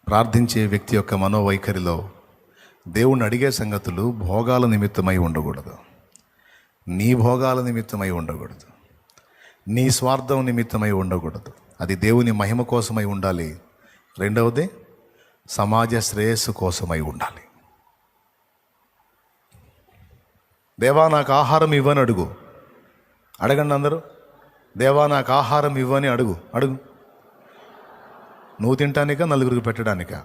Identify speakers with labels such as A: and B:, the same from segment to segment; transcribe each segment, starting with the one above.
A: ప్రార్థించే వ్యక్తి యొక్క మనోవైఖరిలో దేవుణ్ణి అడిగే సంగతులు భోగాల నిమిత్తమై ఉండకూడదు. నీ భోగాల నిమిత్తమై ఉండకూడదు. నీ స్వార్థం నిమిత్తమై ఉండకూడదు. అది దేవుని మహిమ కోసమై ఉండాలి. రెండవది సమాజ శ్రేయస్సు కోసమై ఉండాలి. దేవా నాకు ఆహారం ఇవ్వని అడుగు. అడగండి అందరూ. దేవా నాకు ఆహారం ఇవ్వని అడుగు. నువ్వు తినటానికా నలుగురికి పెట్టడానికా?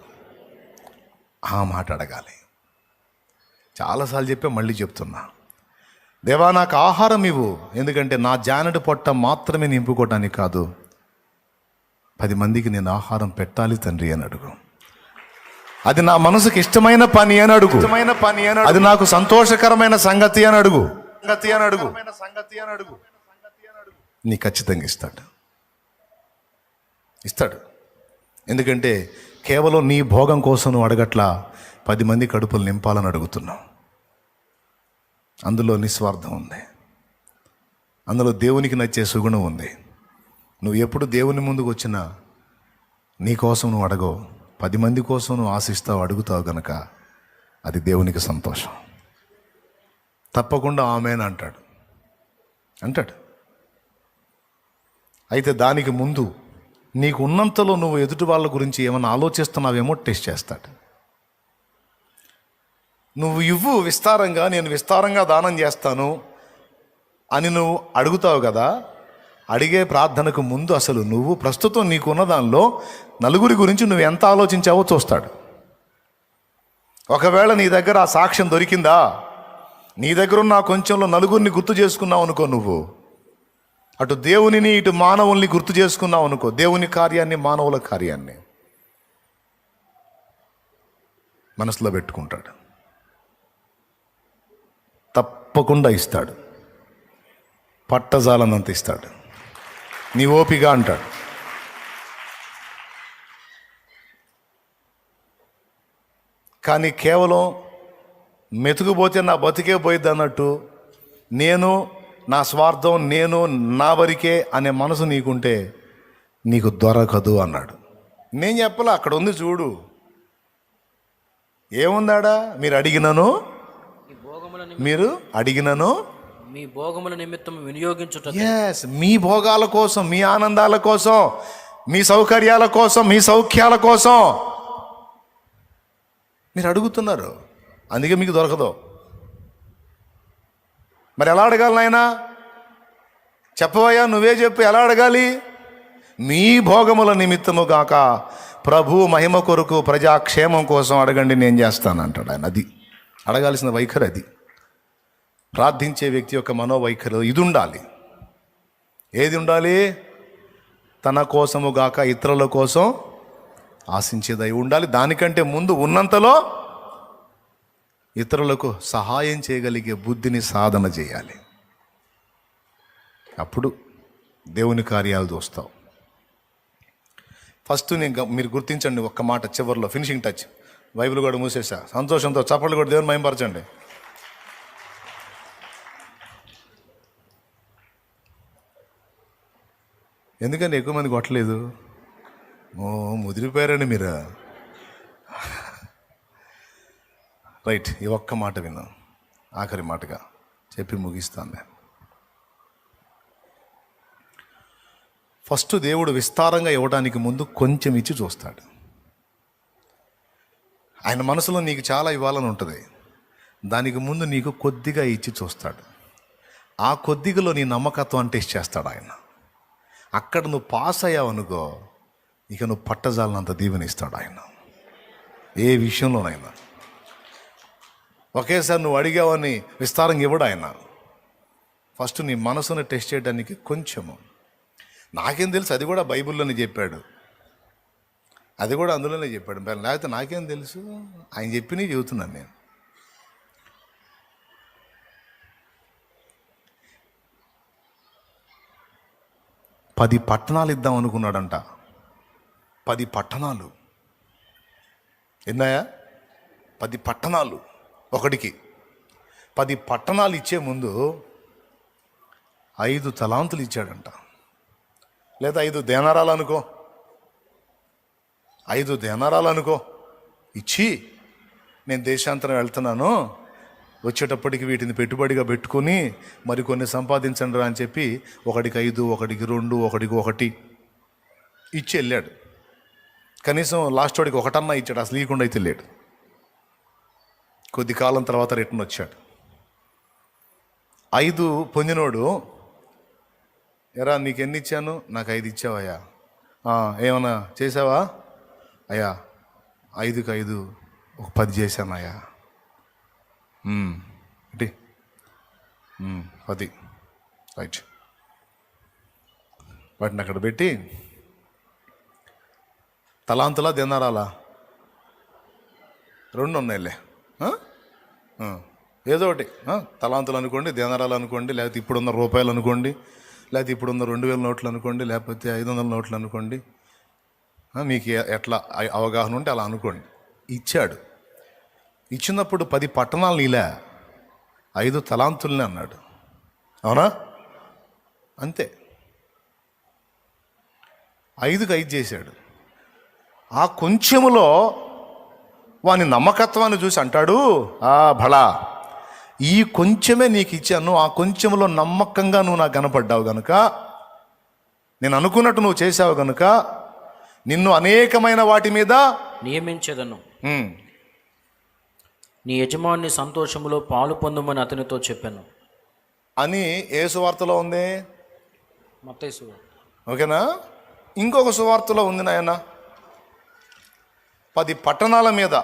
A: ఆ మాట అడగాలి. చాలాసార్లు చెప్పా, మళ్ళీ చెప్తున్నా. దేవా నాకు ఆహారం ఇవ్వు, ఎందుకంటే నా జానటి పొట్ట మాత్రమే నింపుకోవటానికి కాదు, 10 మందికి నేను ఆహారం పెట్టాలి తండ్రి అని అడుగు. అది నా మనసుకి ఇష్టమైన పని అని అడుగు. అది నాకు సంతోషకరమైన సంగతి అని అడుగు. నీ ఖచ్చితంగా ఇస్తాడు. ఎందుకంటే కేవలం నీ భోగం కోసం నువ్వు అడగట్లా, 10 మంది కడుపులు నింపాలని అడుగుతున్నావు. అందులో నిస్వార్థం ఉంది. అందులో దేవునికి నచ్చే సుగుణం ఉంది. నువ్వు ఎప్పుడు దేవుని ముందుకు వచ్చినా నీ కోసం నువ్వు అడగవు, 10 మంది కోసం నువ్వు ఆశిస్తావు, అడుగుతావు గనక అది దేవునికి సంతోషం. తప్పకుండా ఆమేన్ అంటాడు. అయితే దానికి ముందు నీకు ఉన్నంతలో నువ్వు ఎదుటి వాళ్ళ గురించి ఏమైనా ఆలోచిస్తున్నావేమో టెస్ట్ చేస్తాడు. నువ్వు ఇవ్వు విస్తారంగా, నేను విస్తారంగా దానం చేస్తాను అని నువ్వు అడుగుతావు కదా. అడిగే ప్రార్థనకు ముందు అసలు నువ్వు ప్రస్తుతం నీకున్న దానిలో నలుగురి గురించి నువ్వు ఎంత ఆలోచించావో చూస్తాడు. ఒకవేళ నీ దగ్గర ఆ సాక్ష్యం దొరికిందా, నీ దగ్గర ఉన్న కొంచెంలో నలుగురిని గుర్తు చేసుకున్నావు అనుకో, నువ్వు అటు దేవునిని ఇటు మానవుల్ని గుర్తు చేసుకున్నావు అనుకో, దేవుని కార్యాన్ని మానవుల కార్యాన్ని మనసులో పెట్టుకుంటాడు. తప్పకుండా ఇస్తాడు. పట్టజాలనంత ఇస్తాడు. నీ ఓపిక అంటాడు. కానీ కేవలం మెతుకుపోతే నా బతికే పోయిద్ది అన్నట్టు, నేను నా స్వార్థం, నేను నా వరకే అనే మనసు నీకుంటే నీకు దొరకదు అన్నాడు. నేను చెప్పలే, అక్కడ ఉంది చూడు. ఏముందాడా? మీరు అడిగినను
B: మీ భోగముల నిమిత్తం వినియోగించుట.
A: ఎస్, మీ భోగాల కోసం, మీ ఆనందాల కోసం, మీ సౌకర్యాల కోసం, మీ సౌఖ్యాల కోసం మీరు అడుగుతున్నారు. అందుకే మీకు దొరకదు. మరి ఎలా అడగాలి నాయనా? చెప్పవయ్యా, నువ్వే చెప్పు, ఎలా అడగాలి? మీ భోగముల నిమిత్తము గాక ప్రభు మహిమ కొరకు ప్రజాక్షేమం కోసం అడగండి, నేను చేస్తాను అంటాడు ఆయన. అది అడగాల్సిన వైఖరి. అది ప్రార్థించే వ్యక్తి యొక్క మనోవైఖరి ఇది ఉండాలి. ఏది ఉండాలి? తన కోసము గాక ఇతరుల కోసం ఆశించేదై ఉండాలి. దానికంటే ముందు ఉన్నంతలో ఇతరులకు సహాయం చేయగలిగే బుద్ధిని సాధన చేయాలి. అప్పుడు దేవుని కార్యాలు చూస్తావు. ఫస్ట్ మీరు గుర్తించండి ఒక్క మాట చివరిలో, ఫినిషింగ్ టచ్. బైబిల్ కూడా మూసేసా. సంతోషంతో చప్పట్లు కూడా దేవుని మహిమపరచండి. ఎందుకని ఎక్కువ మంది కొట్టలేదు? ముదిరిపోయారండి మీరు. రైట్, ఈ ఒక్క మాట విన్నాం, ఆఖరి మాటగా చెప్పి ముగిస్తాను నేను. ఫస్ట్ దేవుడు విస్తారంగా ఇవ్వడానికి ముందు కొంచెం ఇచ్చి చూస్తాడు. ఆయన మనసులో నీకు చాలా ఇవ్వాలని ఉంటుంది. దానికి ముందు నీకు కొద్దిగా ఇచ్చి చూస్తాడు. ఆ కొద్దిగలో నీ నమ్మకత్వాన్ని టెస్ట్ చేస్తాడు ఆయన. అక్కడ నువ్వు పాస్ అయ్యావనుకో, ఇక నువ్వు పట్టజాలనంత దీవెనిస్తాడు ఆయన. ఏ విషయంలోనైనా ఒకేసారి నువ్వు అడిగావని విస్తారంగా ఇవ్వడు ఆయన. ఫస్ట్ నీ మనసును టెస్ట్ చేయడానికి కొంచెము. నాకేం తెలుసు, అది కూడా బైబిల్లోనే చెప్పాడు, అది కూడా అందులోనే చెప్పాడు. లేకపోతే నాకేం తెలుసు, ఆయన చెప్పినవి చెబుతున్నాను నేను. పది పట్టణాలు ఇద్దాం అనుకున్నాడంట. 10 పట్టణాలు. ఎన్నాయా? 10 పట్టణాలు. ఒకటికి 10 పట్టణాలు ఇచ్చే ముందు 5 తలాంతులు ఇచ్చాడంట, లేదా 5 దేనారాలు అనుకో. 5 దేనారాలు అనుకో ఇచ్చి, నేను దేశాంతరం వెళ్తున్నాను, వచ్చేటప్పటికి వీటిని పెట్టుబడిగా పెట్టుకొని మరికొన్ని సంపాదించండి రా అని చెప్పి 1కి 5, 1కి 2, 1కి 1 ఇచ్చి వెళ్ళాడు. కనీసం లాస్ట్ వాడికి 1 ఇచ్చాడు, అసలు ఇవ్వకుండా అయితే వెళ్ళాడు. కొద్ది కాలం తర్వాత రిటర్న్ వచ్చాడు. 5 పొందినోడు, ఎరా నీకు ఎన్ని ఇచ్చాను? నాకు 5 ఇచ్చావయ్యా. ఏమన్నా చేసావా? అయ్యా 5కి 5 ఒక 10 చేశాను అయ్యా. ఏంటి 10 రైట్. వాటిని అక్కడ పెట్టి తలాంతులా దేనారాలా 2 ఉన్నాయిలే, ఏదో ఒకటి, తలాంతులు అనుకోండి, దేనారాలు అనుకోండి, లేకపోతే ఇప్పుడున్న రూపాయలు అనుకోండి, లేకపోతే ఇప్పుడున్న 2000 నోట్లు అనుకోండి, లేకపోతే 500 నోట్లు అనుకోండి, మీకు ఎట్లా అవగాహన ఉంటే అలా అనుకోండి. ఇచ్చాడు. ఇచ్చినప్పుడు 10 పట్టణాలు నీలే, 5 తలాంతుల్ని అన్నాడు. అవునా? అంతే. 5కి 5 చేశాడు. ఆ కొంచెములో వాని నమ్మకత్వాన్ని చూసి అంటాడు, భళా, ఈ కొంచెమే నీకు ఇచ్చాను, ఆ కొంచెంలో నమ్మకంగా నువ్వు నాకు కనపడ్డావు గనుక, నేను అనుకున్నట్టు నువ్వు చేసావు గనుక నిన్ను అనేకమైన వాటి మీద
B: నియమించదను, నీ యజమాని సంతోషములో పాలు పొందమని అతనితో చెప్పాను
A: అని ఏ సువార్తలో ఉంది?
B: మత్తయి సువార్త.
A: ఓకేనా? ఇంకొక సువార్తలో ఉంది నాయన, 10 పట్టణాల మీద.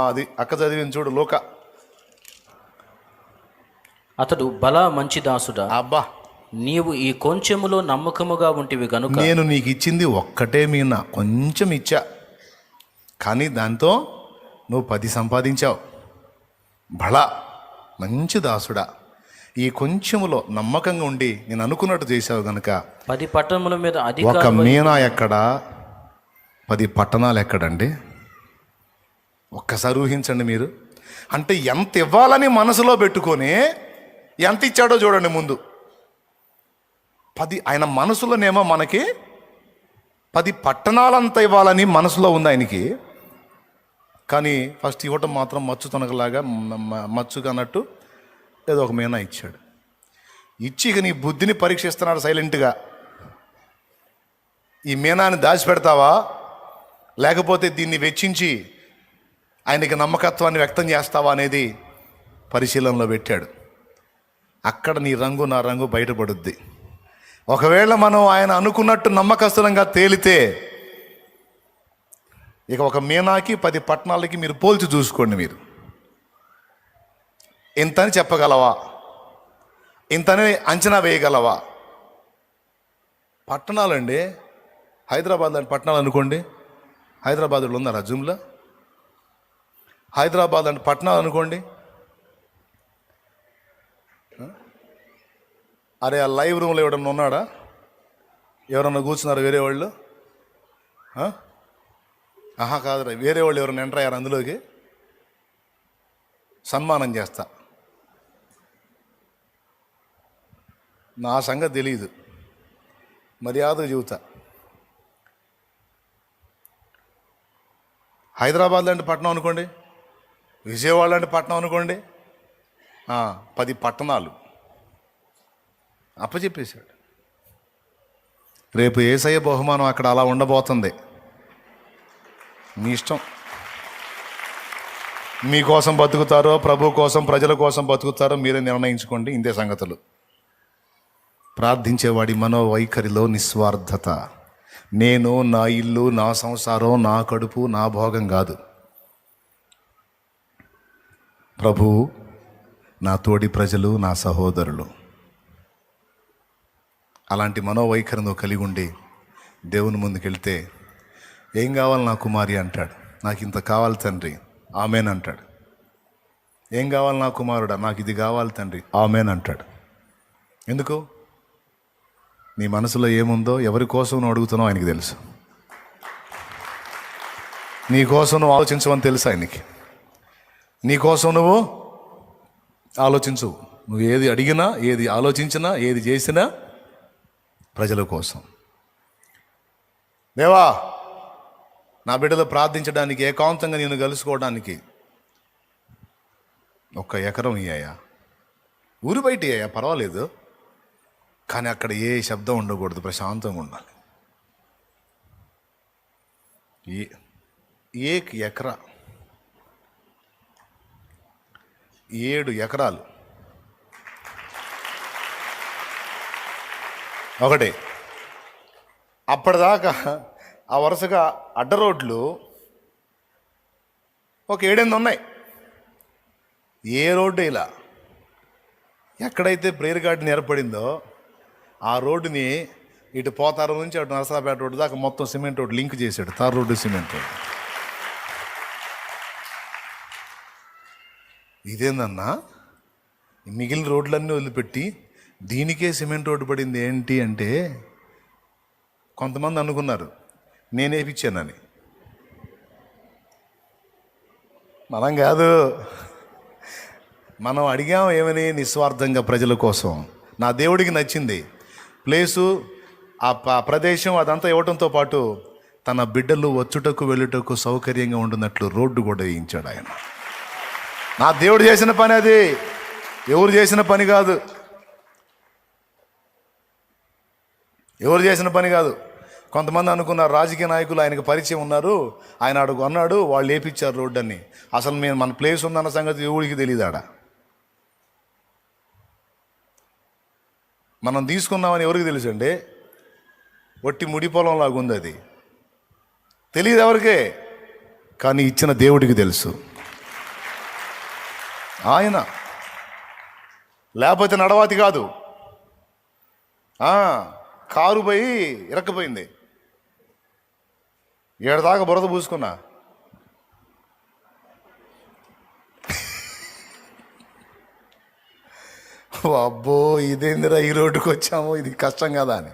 A: అది అక్క చదివింది చూడు, లోక.
B: అతడు బల మంచి దాసుడా,
A: అబ్బా,
B: నీవు ఈ కొంచెములో నమ్మకముగా ఉంటివి గనుక
A: నేను నీకు ఇచ్చింది ఒక్కటే మీనా, కొంచెం ఇచ్చా, కానీ దాంతో నువ్వు 10 సంపాదించావు. బళ మంచి దాసుడా, ఈ కొంచెములో నమ్మకంగా ఉండి నేను అనుకున్నట్టు చేసావు గనుక
B: 10 పట్టణముల మీద
A: ఒక మీనా ఎక్కడా, 10 పట్టణాలు ఎక్కడండి? ఒక్కసారి ఊహించండి మీరు. అంటే ఎంత ఇవ్వాలని మనసులో పెట్టుకొని ఎంత ఇచ్చాడో చూడండి ముందు. 10 ఆయన మనసులోనేమో మనకి 10 పట్టణాలంతా ఇవ్వాలని మనసులో ఉంది ఆయనకి. కానీ ఫస్ట్ ఇవ్వటం మాత్రం మచ్చు తొనకలాగా మచ్చుగా అన్నట్టు ఏదో ఒక మీనా ఇచ్చాడు. ఇచ్చి ఇక నీ బుద్ధిని పరీక్షిస్తున్నాడు సైలెంట్గా. ఈ మీనాన్ని దాచిపెడతావా, లేకపోతే దీన్ని వెచ్చించి ఆయనకి నమ్మకత్వాన్ని వ్యక్తం చేస్తావా అనేది పరిశీలనలో పెట్టాడు. అక్కడ నీ రంగు నా రంగు బయటపడుద్ది. ఒకవేళ మనం ఆయన అనుకున్నట్టు నమ్మకస్తులంగా తేలితే ఇక ఒక మీనాకి 10 పట్టణాలకి మీరు పోల్చి చూసుకోండి. మీరు ఇంతని చెప్పగలవా? ఇంతని అంచనా వేయగలవా? పట్టణాలండి, హైదరాబాద్ లాంటి పట్టణాలు అనుకోండి. హైదరాబాద్లో ఉన్నారా జూమ్లో? హైదరాబాద్ లాంటి పట్టణాలు అనుకోండి. అరే ఆ లైవ్ రూమ్లో ఎవడన్నా ఉన్నాడా? ఎవరన్నా కూర్చున్నారు వేరే వాళ్ళు? కాదురా, వేరే వాళ్ళు ఎవరైనా ఎంటర్ అయ్యారు అందులోకి? సన్మానం చేస్తా. నా సంగతి తెలియదు, మర్యాదగా చెబుతా. హైదరాబాద్ లాంటి పట్టణం అనుకోండి, విజయవాడ లాంటి పట్టణం అనుకోండి, 10 పట్టణాలు అప్పచెప్పేశాడు. రేపు యేసయ్య బహుమానం అక్కడ అలా ఉండబోతుంది. మీ ఇష్టం. మీకోసం బతుకుతారో, ప్రభు కోసం, ప్రజల కోసం బతుకుతారో మీరే నిర్ణయించుకోండి. ఇంతే సంగతులు. ప్రార్థించేవాడి మనోవైఖరిలో నిస్వార్థత. నేను, నా ఇల్లు, నా సంసారం, నా కడుపు, నా భోగం కాదు. ప్రభు, నా తోడి ప్రజలు, నా సహోదరులు. అలాంటి మనోవైఖరి నువ్వు కలిగి ఉండి దేవుని ముందుకెళ్తే, ఏం కావాలి నా కుమారి అంటాడు. నాకు ఇంత కావాలి తండ్రి, ఆమెన్ అంటాడు. ఏం కావాలి నా కుమారుడా? నాకు ఇది కావాలి తండ్రి, ఆమెన్ అంటాడు. ఎందుకు? నీ మనసులో ఏముందో, ఎవరి కోసం నువ్వు అడుగుతున్నావు ఆయనకి తెలుసు. నీ కోసం నువ్వు ఆలోచించవని తెలుసు ఆయనకి. నీ కోసం నువ్వు ఆలోచించు. నువ్వు ఏది అడిగినా, ఏది ఆలోచించినా, ఏది చేసినా ప్రజల కోసం. దేవా, నా బిడ్డలు ప్రార్థించడానికి, ఏకాంతంగా నేను కలుసుకోవడానికి 1 ఎకరం ఇయ్యాయా, ఊరు బయట ఇయ్యాయా, పర్వాలేదు, కానీ అక్కడ ఏ శబ్దం ఉండకూడదు, ప్రశాంతంగా ఉండాలి. 1 ఎకరా 7 ఎకరాలు ఒకటి. అప్పటిదాకా ఆ వరుసగా అడ్డ రోడ్లు ఒక 7-8 ఉన్నాయి. ఏ రోడ్డు ఇలా ఎక్కడైతే ప్రేయర్ గార్డెన్ ఏర్పడిందో ఆ రోడ్డుని ఇటు పోతారం నుంచి అటు నరసరాపేట రోడ్డు దాకా మొత్తం సిమెంట్ రోడ్డు లింక్ చేశాడు. Tar road, cement road. ఇదేందన్నా, మిగిలిన రోడ్లన్నీ వదిలిపెట్టి దీనికే సిమెంట్ రోడ్డు పడింది ఏంటి అంటే, కొంతమంది అనుకున్నారు నేనే వేయించానని. మనం కాదు, మనం అడిగాం ఏమని, నిస్వార్థంగా ప్రజల కోసం. నా దేవుడికి నచ్చింది ప్లేసు, ఆ ప్రదేశం అదంతా ఇవ్వడంతో పాటు తన బిడ్డలు వచ్చుటకు వెళ్ళుటకు సౌకర్యంగా ఉంటున్నట్లు రోడ్డు కూడా వేయించాడు ఆయన. నా దేవుడు చేసిన పని అది, ఎవరు చేసిన పని కాదు, ఎవరు చేసిన పని కాదు. కొంతమంది అనుకున్నారు రాజకీయ నాయకులు ఆయనకు పరిచయం ఉన్నారు, ఆయన అడుగు అన్నాడు, వాళ్ళు వేపించారు రోడ్డు అని. అసలు మేము మన ప్లేస్ ఉందన్న సంగతి ఎవరికి తెలియదు. ఆడ మనం తీసుకున్నామని ఎవరికి తెలుసు అండి? ఒట్టి ముడి పొలంలాగా ఉంది అది, తెలియదు ఎవరికే, కానీ ఇచ్చిన దేవుడికి తెలుసు. ఆయన లేకపోతే నడవాతి కాదు. కారు పోయి ఇరక్కపోయింది, 7 దాకా బురద పూసుకున్నా. అబ్బో ఇదేందిరా, ఈ రోడ్డుకు వచ్చాము, ఇది కష్టం కదా అని.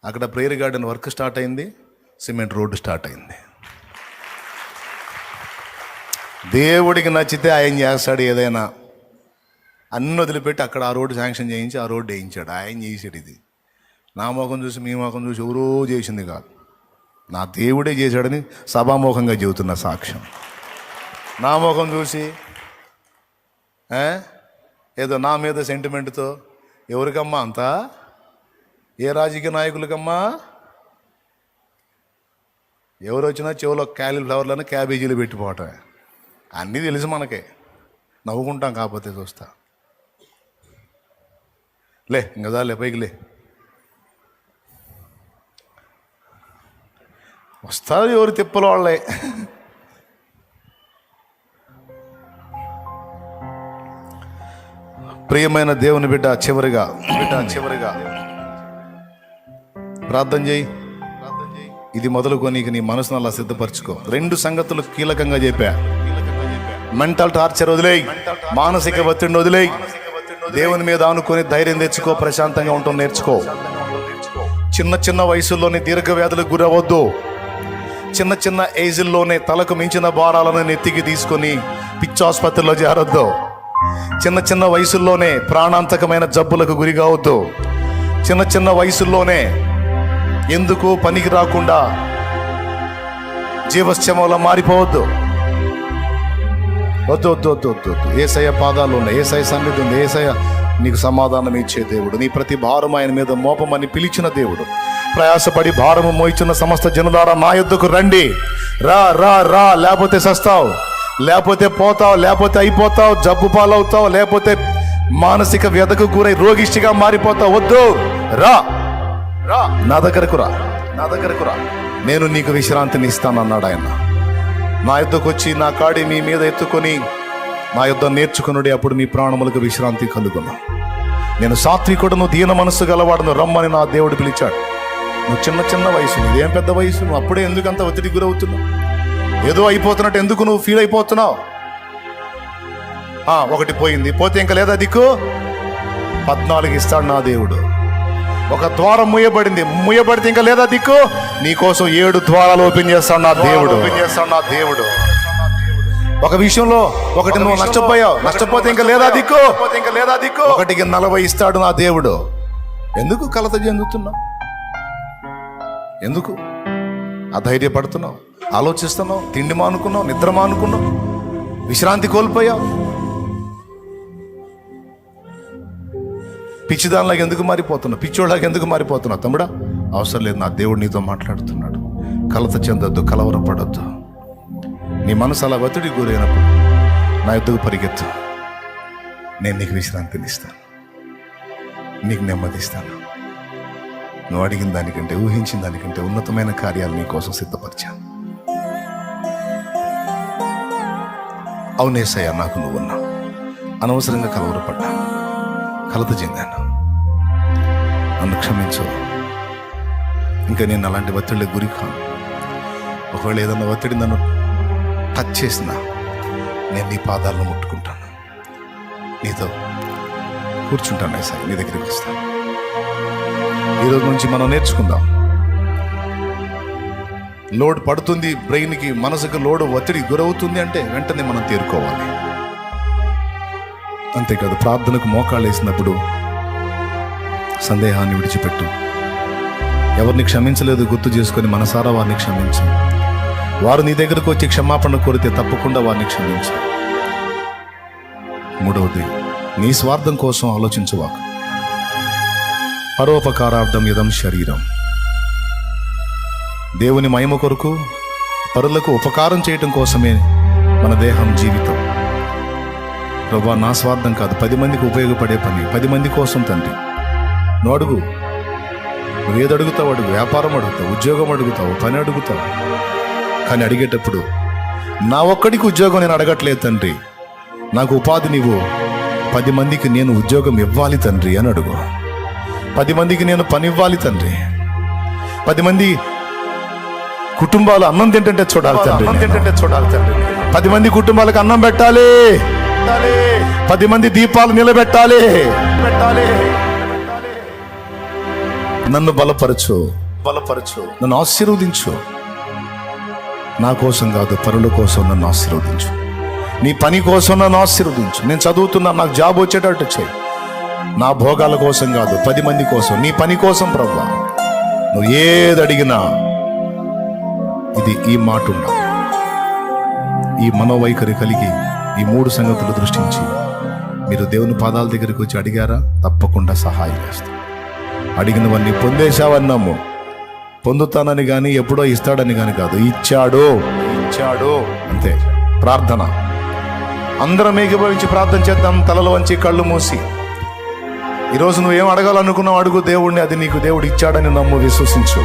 A: అక్కడ ప్రేయర్ గార్డెన్ వర్క్ స్టార్ట్ అయింది, సిమెంట్ రోడ్డు స్టార్ట్ అయింది. దేవుడికి నచ్చితే ఆయన చేస్తాడు ఏదైనా. అన్ని వదిలిపెట్టి అక్కడ ఆ రోడ్డు శాంక్షన్ చేయించి ఆ రోడ్డు వేయించాడు. ఆయన చేసాడు. ఇది నా ముఖం చూసి మీ ముఖం చూసి ఎవరో చేసింది కాదు, నా దేవుడే చేశాడని సభాముఖంగా చెబుతున్న సాక్ష్యం. నా ముఖం చూసి ఏదో నా మీద సెంటిమెంట్తో ఎవరికమ్మా అంతా, ఏ రాజకీయ నాయకులకమ్మా? ఎవరు వచ్చినా చెవులో క్యాలీఫ్లవర్లను క్యాబేజీలు పెట్టిపోవటం, అన్నీ తెలుసు మనకే, నవ్వుకుంటాం. కాకపోతే చూస్తా లే, ఇంకా లే, పైకి లే. వస్తారు ఎవరు తిప్పల వాళ్ళే. ప్రియమైన దేవుని బిడ్డ, చివరిగా ప్రార్థన చేయి. ఇది మొదలుకొని నీ మనసును అలా సిద్ధపరచుకో. 2 సంగతులు కీలకంగా చెప్పా. మెంటల్ టార్చర్ వదిలేయి, మానసిక ఒత్తిడిని వదిలేయి, దేవుని మీద ఆనుకొని ధైర్యం తెచ్చుకో, ప్రశాంతంగా ఉండటం నేర్చుకో. చిన్న వయసుల్లోనే దీర్ఘ వ్యాధులకు గురవద్దు. చిన్న ఏజ్ల్లోనే తలకు మించిన భారాలను నెత్తికి తీసుకొని పిచ్చాసుపత్రిలో చేరొద్దు. చిన్న వయసుల్లోనే ప్రాణాంతకమైన జబ్బులకు గురి కావద్దు. చిన్న వయసుల్లోనే ఎందుకు పనికి రాకుండా జీవశ్చమంలో మారిపోవద్దు. వద్దు. ఏసయ్య పాదాలు ఉన్నాయి, ఏసయ్య సన్నిధి ఉంది. ఏసయ్య నీకు సమాధానం ఇచ్చే దేవుడు. నీ ప్రతి భారం ఆయన మీద మోపమని పిలిచిన దేవుడు. ప్రయాసపడి భారము మోయిచున్న సమస్త జనులారా నా యొద్దకు రండి. రా రా రా, లేకపోతే సస్తావు, లేకపోతే పోతావు, లేకపోతే అయిపోతావు, జబ్బు పాలవుతావు, లేకపోతే మానసిక వ్యధకు గురై రోగిష్టిగా మారిపోతావు. వద్దు, రా రా, నా దగ్గరకు రా. నేను నీకు విశ్రాంతిని ఇస్తానన్నాడు ఆయన. నా యొద్దకు వచ్చి నా కాడి మీ మీద ఎత్తుకొని నా యొద్ద నేర్చుకునుడి, అప్పుడు మీ ప్రాణములకు విశ్రాంతి కలుగును. నేను సాత్వికుడును, దీన మనస్సు గలవాడును, రమ్మని నా దేవుడు పిలిచాడు. నువ్వు చిన్న వయసు, ఇదేం పెద్ద వయసు, నువ్వు అప్పుడే ఎందుకంత ఒత్తిడికి గురవుతున్నావు? ఏదో అయిపోతున్నట్టు ఎందుకు నువ్వు ఫీల్ అయిపోతున్నావు? ఒకటి పోయింది, పోతే ఇంకా లేదా దిక్కు? 14 ఇస్తాడు నా దేవుడు. ఒక ద్వారం ముయ్యబడితే ఇంకా లేదా దిక్కు? నీకోసం 7 ద్వారాలు ఓపెన్ చేస్తాడు నా దేవుడు. ఒక విషయంలో ఒకటి నువ్వు నష్టపోతే ఇంకా లేదా దిక్కు? 1కి 40 ఇస్తాడు నా దేవుడు. ఎందుకు కలత చెందుతున్నావు? ఎందుకు అధైర్యపడుతున్నావు, ఆలోచిస్తున్నావు, తిండి మానుకున్నావు, నిద్ర మానుకున్నావు, విశ్రాంతి కోల్పోయావు? పిచ్చిదానిలాగా ఎందుకు మారిపోతున్నావు? పిచ్చోళ్ళలాగా ఎందుకు మారిపోతున్నావు? తమ్ముడా, అవసరం లేదు. నా దేవుడు నీతో మాట్లాడుతున్నాడు. కలత చెందొద్దు, కలవరపడొద్దు. నీ మనసు అలా ఒత్తిడి గురైనప్పుడు నా ఎద్దుకు పరిగెత్తు. నేను నీకు విశ్రాంతినిస్తాను, నీకు నెమ్మదిస్తాను. నువ్వు అడిగిన దానికంటే, ఊహించిన దానికంటే ఉన్నతమైన కార్యాలు నీ కోసం సిద్ధపరిచాను. అవునేసయ్యా, నాకు నువ్వున్నావు. అనవసరంగా కలవరపడ్డాను, కలత చెందాను, నన్ను క్షమించు. ఇంకా నేను అలాంటి ఒత్తిడికి గురి కాను. ఒకవేళ ఏదన్నా ఒత్తిడి నన్ను టచ్ చేసినా నేను నీ పాదాలను ముట్టుకుంటాను, నీతో కూర్చుంటాను. ఏసయ్య, నీ దగ్గరికి వస్తాను. ఈరోజు నుంచి మనం నేర్చుకుందాం. లోడ్ పడుతుంది, బ్రెయిన్కి, మనసుకు లోడ్, ఒత్తిడి గురవుతుంది అంటే వెంటనే మనం తేరుకోవాలి. అంతేకాదు, ప్రార్థనకు మోకాళ్ళు వేసినప్పుడు సందేహాన్ని విడిచిపెట్టు. ఎవరిని క్షమించలేదు గుర్తు చేసుకొని మనసారా వారిని క్షమించు. వారు నీ దగ్గరకు వచ్చి క్షమాపణ కోరితే తప్పకుండా వారిని క్షమించు. మూడవది, నీ స్వార్థం కోసం ఆలోచించువాకు. పరోపకారార్థం ఇదం శరీరం. దేవుని మహిమ కొరకు పరులకు ఉపకారం చేయటం కోసమే మన దేహం, జీవితం. ప్రభువా, నా స్వార్థం కాదు, 10 మందికి ఉపయోగపడే పని, 10 మంది కోసం తండ్రి. నువ్వు అడుగు, నువ్వేది అడుగుతావు అడుగు. వ్యాపారం అడుగుతావు, ఉద్యోగం అడుగుతావు, పని అడుగుతావు. కానీ అడిగేటప్పుడు నా ఒక్కడికి ఉద్యోగం నేను అడగట్లేదు తండ్రి, నాకు ఉపాధి నీవు, 10 మందికి నేను ఉద్యోగం ఇవ్వాలి తండ్రి అని అడుగు. 10 మందికి నేను పని ఇవ్వాలి తండ్రి. 10 మంది కుటుంబాలు అన్నం తింటుంటే చూడాలి తండ్రి. 10 మంది కుటుంబాలకు అన్నం పెట్టాలి. 10 మంది దీపాలు నిలబెట్టాలి. నన్ను బలపరచు, నన్ను ఆశీర్వదించు. నా కోసం కాదు, పరుల కోసం నన్ను ఆశీర్వదించు. నీ పని కోసం నన్ను ఆశీర్వదించు. నేను చదువుతున్నా, నాకు జాబ్ వచ్చేటట్టు చేయి. నా భోగాల కోసం కాదు, 10 మంది కోసం, నీ పని కోసం ప్రభువా. నువ్వు ఏది అడిగినా ఈ మాట ఉండాలి. ఈ మనోవైఖరి కలిగి ఈ 3 సంగతులు దృష్టించి మీరు దేవుని పాదాల దగ్గరికి వచ్చి అడిగారా, తప్పకుండా సహాయం చేస్తాం. అడిగినవన్నీ పొందేశావన్నాము. పొందుతానని కానీ, ఎప్పుడో ఇస్తాడని కానీ కాదు, ఇచ్చాడు అంతే. ప్రార్థన అందరం ఏకీభవించి ప్రార్థన చేద్దాం, తలలు వంచి కళ్ళు మూసి. ఈరోజు నువ్వేం అడగాలనుకున్నావు అడుగు దేవుడిని, అది నీకు దేవుడు ఇచ్చాడని నమ్ము, విశ్వసించు.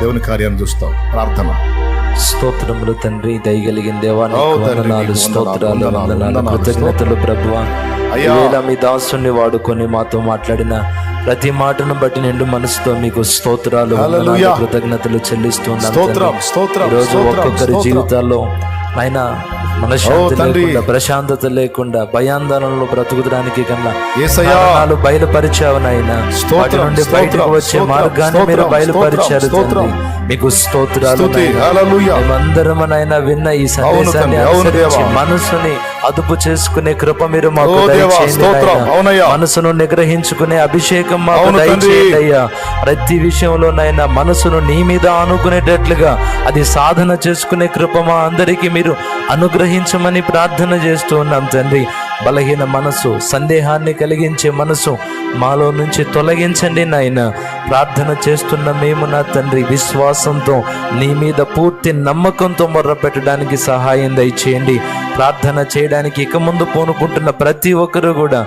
A: దేవుని కార్యాన్ని చూస్తావు. ప్రార్థన.
B: స్తోత్రములు తండ్రి, దయగలిగిన దేవా, వందనాలు, స్తోత్రాలు, వందనాలు, కృతజ్ఞతలు ప్రభువా. ఈవేళ మీ దాసుని వాడుకొని మాతో మాట్లాడిన ప్రతి మాటను బట్టి నిండు మనసుతో మీకు స్తోత్రాలు, వందనాలు, కృతజ్ఞతలు చెల్లిస్తున్నాను. ఈరోజు ఒక్కొక్కరి జీవితాల్లో ఆయన మనశ్శాంతి లేకుండా, ప్రశాంతత లేకుండా, భయాందోళనలో బ్రతుకుతానికి కన్నా కారణాలు బయలుపరిచావు నాయన. వాటి నుండి బయటకు వచ్చే మార్గాన్ని మీరు బయలుపరిచారు తండ్రి. మీకు స్తోత్రాలు. మేమందరమనైనా విన్న ఈ సందేశాన్ని అనుసరించి మనసుని అదుపు చేసుకునే కృప మీరు మాకు దయచేయండి. మనసును నిగ్రహించుకునే అభిషేకం మాకు దయచేయండి అయ్యా. ప్రతి విషయంలోనైనా మనసును నీ మీద ఆనుకునేటట్లుగా అది సాధన చేసుకునే కృప మా అందరికీ మీరు అనుగ్రహించమని ప్రార్థన చేస్తూ ఉన్నాం తండ్రి. బలహీన మనసు, సందేహాన్ని కలిగించే మనసు మాలో నుంచి తొలగించండి నాయన. ప్రార్థన చేస్తున్న మేము నా తండ్రి విశ్వాసంతో నీ మీద పూర్తి నమ్మకంతో మొర్ర పెట్టడానికి సహాయం దయచేయండి. ప్రార్థన చేయడానికి ఇక ముందు పూనుకుంటున్న ప్రతి ఒక్కరూ కూడా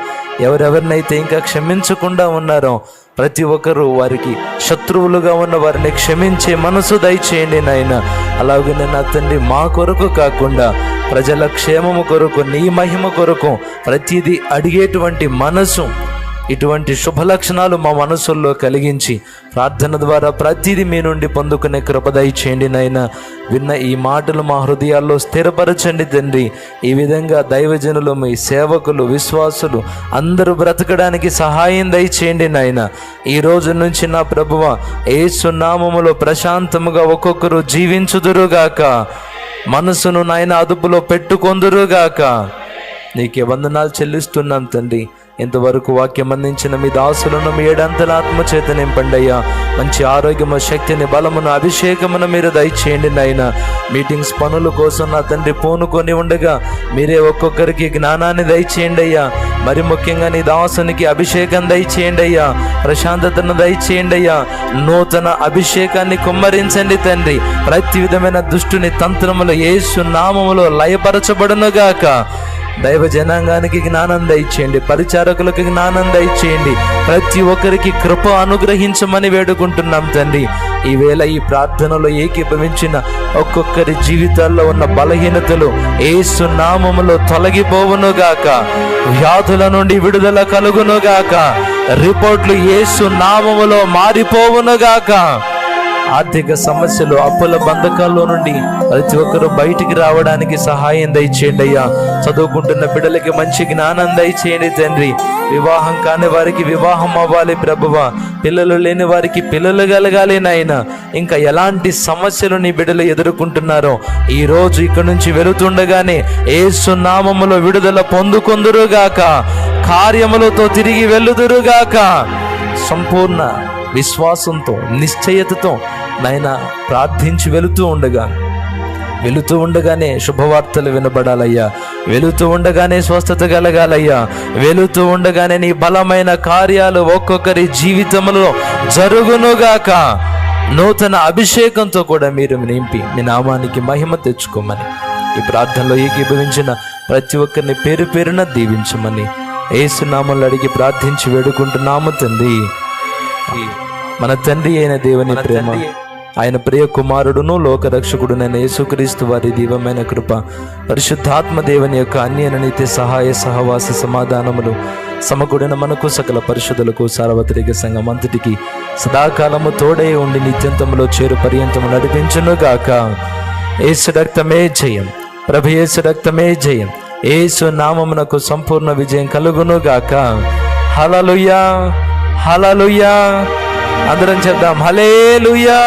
B: ఎవరెవరినైతే ఇంకా క్షమించకుండా ఉన్నారో ప్రతి ఒక్కరూ వారికి శత్రువులుగా ఉన్న వారిని క్షమించే మనసు దయచేయండి నాయన. అలాగే నా తండ్రి, మా కొరకు కాకుండా ప్రజల క్షేమము కొరకు, నీ మహిమ కొరకు ప్రతిదీ అడిగేటువంటి మనసు, ఇటువంటి శుభ లక్షణాలు మా మనసుల్లో కలిగించి ప్రార్థన ద్వారా ప్రతిదీ మీ నుండి పొందుకునే కృప దయచేయండి నాయన. విన్న ఈ మాటలు మా హృదయాల్లో స్థిరపరచండి తండ్రి. ఈ విధంగా దైవజనులు, మీ సేవకులు, విశ్వాసులు అందరూ బ్రతకడానికి సహాయం దయచేయండి నాయన. ఈ రోజు నుంచి నా ప్రభువా, యేసు నామములో ప్రశాంతముగా ఒక్కొక్కరు జీవించుదురుగాక, మనసును నాయన అదుపులో పెట్టుకొందురుగాక. నీకే వందనాలు చెల్లిస్తున్నాం తండ్రి. ఇంతవరకు వాక్యం అందించిన మీ దాసులను మీ ఏడంతల ఆత్మ చేత నింపండి అయ్యా. మంచి ఆరోగ్యము, శక్తిని, బలమును, అభిషేకమును మీరు దయచేయండి నాయన. మీటింగ్స్ పనుల కోసం నా తండ్రి పూనుకొని ఉండగా మీరే ఒక్కొక్కరికి జ్ఞానాన్ని దయచేయండి అయ్యా. మరి ముఖ్యంగా నీ దాసునికి అభిషేకం దయచేయండి అయ్యా. ప్రశాంతతను దయచేయండి అయ్యా. నూతన అభిషేకాన్ని కుమ్మరించండి తండ్రి. ప్రతి విధమైన దుష్టుని తంత్రములు యేసు నామములో లయపరచబడునుగాక. దైవ జనాంగానికి జ్ఞానం దయచేయండి, పరిచారకులకు జ్ఞానం దయచేయండి, ప్రతి ఒక్కరికి కృప అనుగ్రహించమని వేడుకుంటున్నాం తండ్రి. ఈవేళ ఈ ప్రార్థనలో ఏకీభవించిన ఒక్కొక్కరి జీవితాల్లో ఉన్న బలహీనతలు యేసు నామములో తొలగిపోవునుగాక. వ్యాధుల నుండి విడుదల కలుగునుగాక. రిపోర్ట్లు యేసు నామములో మారిపోవునుగాక. ఆర్థిక సమస్యలు, అప్పుల బంధకాల్లో నుండి ప్రతి ఒక్కరూ బయటికి రావడానికి సహాయం దయచేయండి అయ్యా. చదువుకుంటున్న బిడ్డలకి మంచి జ్ఞానం దయచేయండి తండ్రి. వివాహం కాని వారికి వివాహం అవ్వాలి ప్రభువా. పిల్లలు లేని వారికి పిల్లలు కలగాలి నాయన. ఇంకా ఎలాంటి సమస్యలు నీ బిడ్డలు ఎదుర్కొంటున్నారో ఈ రోజు ఇక్కడ నుంచి వెళుతుండగానే యేసు నామములో విడుదల పొందుకొందురుగాక. కార్యములతో తిరిగి వెళ్ళుదురుగాక. సంపూర్ణ విశ్వాసంతో, నిశ్చయతతో నాయన ప్రార్థించి వెళుతూ ఉండగానే శుభవార్తలు వినబడాలయ్యా. వెళుతూ ఉండగానే స్వస్థత కలగాలయ్యా. వెళుతూ ఉండగానే నీ బలమైన కార్యాలు ఒక్కొక్కరి జీవితంలో జరుగునుగాక. నూతన అభిషేకంతో కూడా మీరు నింపి మీ నామానికి మహిమ తెచ్చుకోమని ఈ ప్రార్థనలో ఏకీభవించిన ప్రతి ఒక్కరిని పేరు పేరున దీవించమని యేసు నామములో అడిగి ప్రార్థించి వేడుకుంటున్నాము తండ్రి. మన తండ్రి అయిన దేవుని ప్రేమ, ఆయన ప్రియ కుమారుడును లోకరక్షకుడునైన యేసుక్రీస్తు వారి దివ్యమైన కృప, పరిశుద్ధాత్మ దేవుని యొక్క అన్యననీతి సహాయ సహవాస సమాధానములు సమకూడిన మనకు సకల పరిశుద్ధులకు సార్వత్రిక సంఘం అంతటికి సదాకాలము తోడై ఉండి నిత్యంతములో చేరు పర్యంతము నడిపించునుగాక. యేసు రక్తమే జయం, ప్రభు యేసు రక్తమే జయం. యేసు నామమునకు సంపూర్ణ విజయం కలుగునుగాక. హల్లెలూయా, హల్లెలూయా. అందరం చెప్దాం హల్లెలూయా.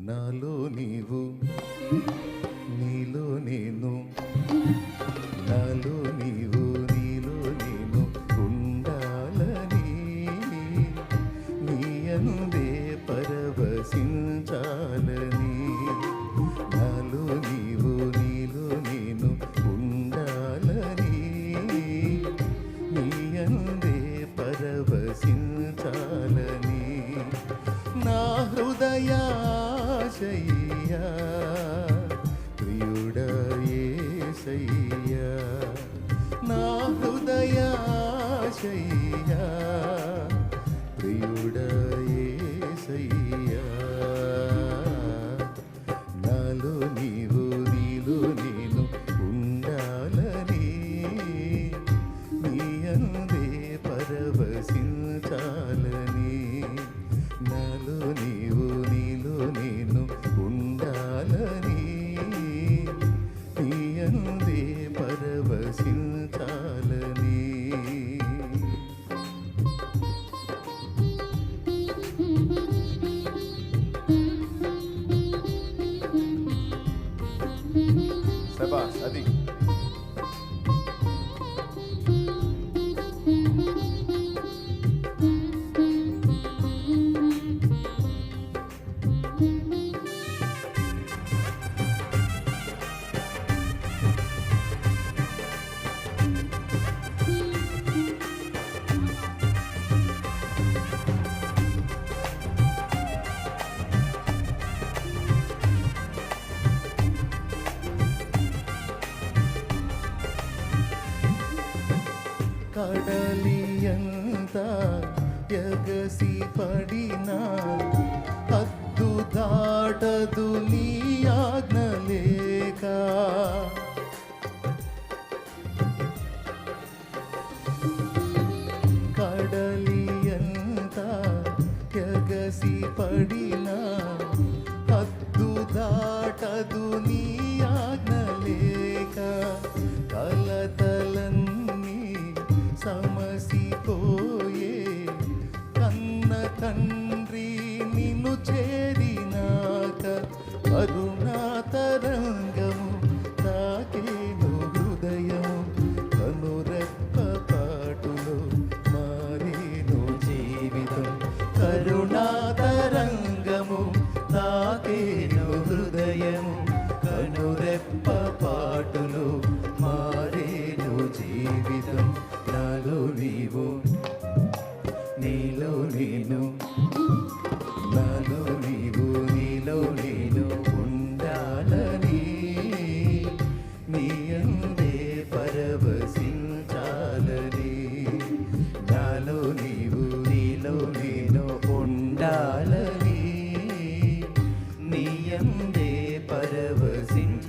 A: నాలో నీవు, నీలో నేను, నాలో నీవు, నీలో నేను ఉండాలని, నీ అందే పరవశించాలని. నాలో నీవు, నీలో నేను ఉండాలని, నీ అందే పరవశించాలని. నా హృదయాశయ్యా ప్రియుడా యేసయ్యా, నా హృదయాశయ్యా ప్రియుడా యేసయ్యా. నాలో నీవు, నీలో నేను ఉండాలని, నీ అందే పరవశించాలని. నాలో నీవు, నీలో నేను ఉండాలని, నీ అందే పరవశించాలని. శభాష్, అది కడలియంత ఎగసి పడినా హద్దు దాటదు నీ ఆజ్ఞ లేక. కడలియంత ఎగసి పడినా హద్దు దాటదు నీ ఆజ్ఞ లేక. కలతలన్నీ సమసిపోయే కన్న తండ్రి నిన్ను చేరినాక కరుణా తరంగము తాకేను హృదయము కనురెప్ప పాటులో మారేను జీవితం కరుణా తరంగము తాకేను హృదయము కనురెప్ప పాటులో మారేను జీవితం నాలో నీవు నీలో నేను నాలో నీవు నీలో నేను ఉండాలని నీ అందే పరవశించాలని నాలో నీవు నీలో నేను ఉండాలని నీ అందే పరవశించాలని.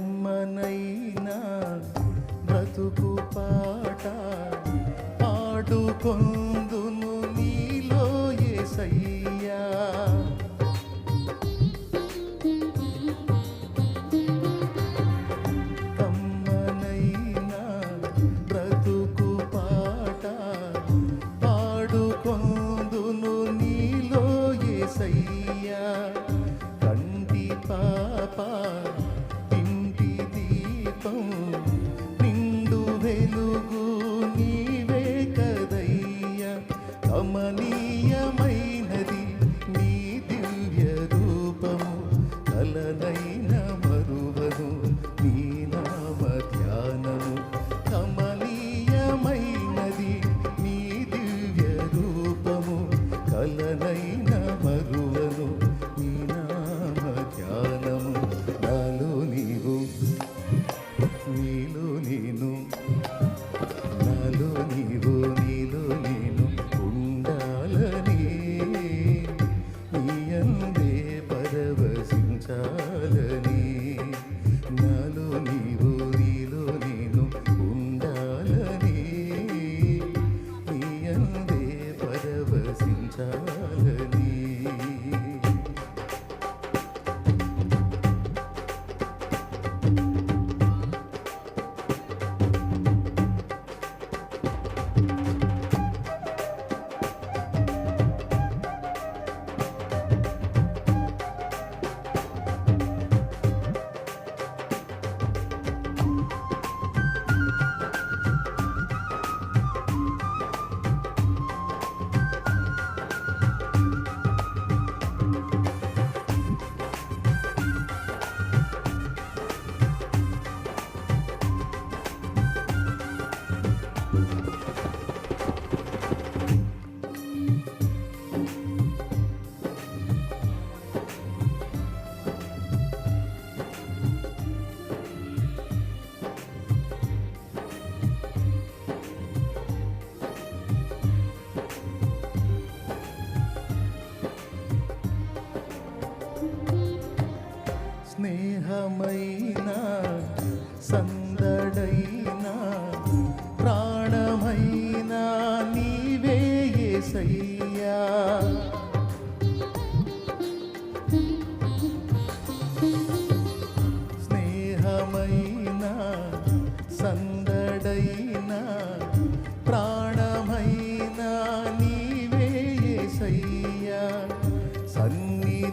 A: కమ్మనైనా బ్రతుకు పాట పాడుకొందును నీలో యేసయ్యా. కమ్మనైనా బ్రతుకు పాట పాడుకొందును నీలో యేసయ్యా. కంటి పాప నిండు వెలుగు నీవే కదయ్యా. కమనీయమైనది నీ దివ్య రూపము కలనైన మరువను నీ నామ ధ్యానము. కమనీయమైనది నీ దివ్య రూపము కలనైన మరువను నీ నామ ధ్యానము. నాలో నీవు నీలో నేను నాలో నీవు నీలో నేను ఉండాలని నీ అందే పరవశించాలని. నాలో నీవు నీలో నేను ఉండాలని నీ అందే పరవశించాలని. స్నేహమైన సందడైన ప్రాణమైన నీవే యేసయ్యా. స్నేహమైన సందడైన ప్రాణమైన నీవే యేసయ్యా. సన్నిధిలోన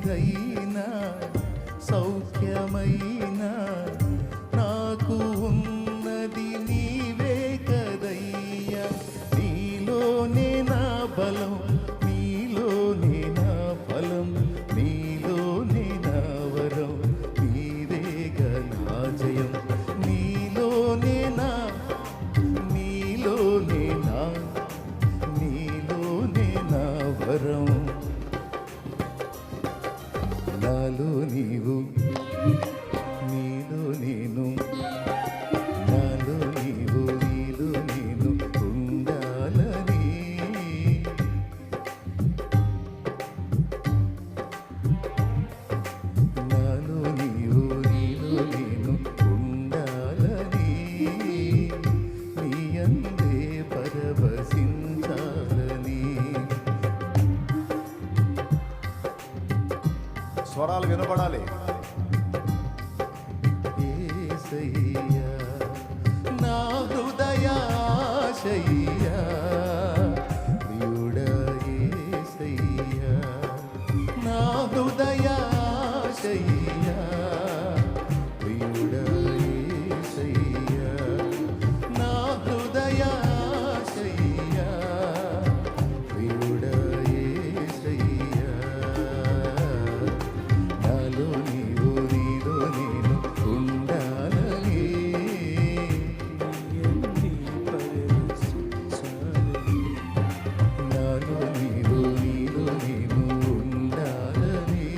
A: అందే పరవశించాలని. స్వరాలు వినపడాలి. యేసయ్యా నా హృదయాశయ్యా ప్రియుడా యేసయ్యా నా హృదయాశయ్యా ప్రియుడా యేసయ్యా నా హృదయాశయ్యా ప్రియుడా యేసయ్యా నాలో నీవు నీలో నేను ఉండాలని. నాలో నీవు నీలో నేను ఉండాలని.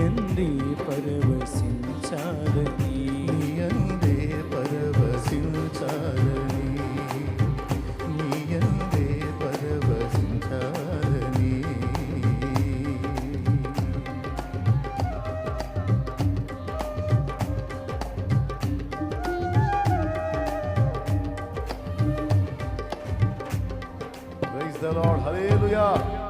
C: ఎందే పరవశించాలని.
A: నీ అందే పరవశించాలని. నీ అందే పరవశించాలని. Praise the Lord. Hallelujah.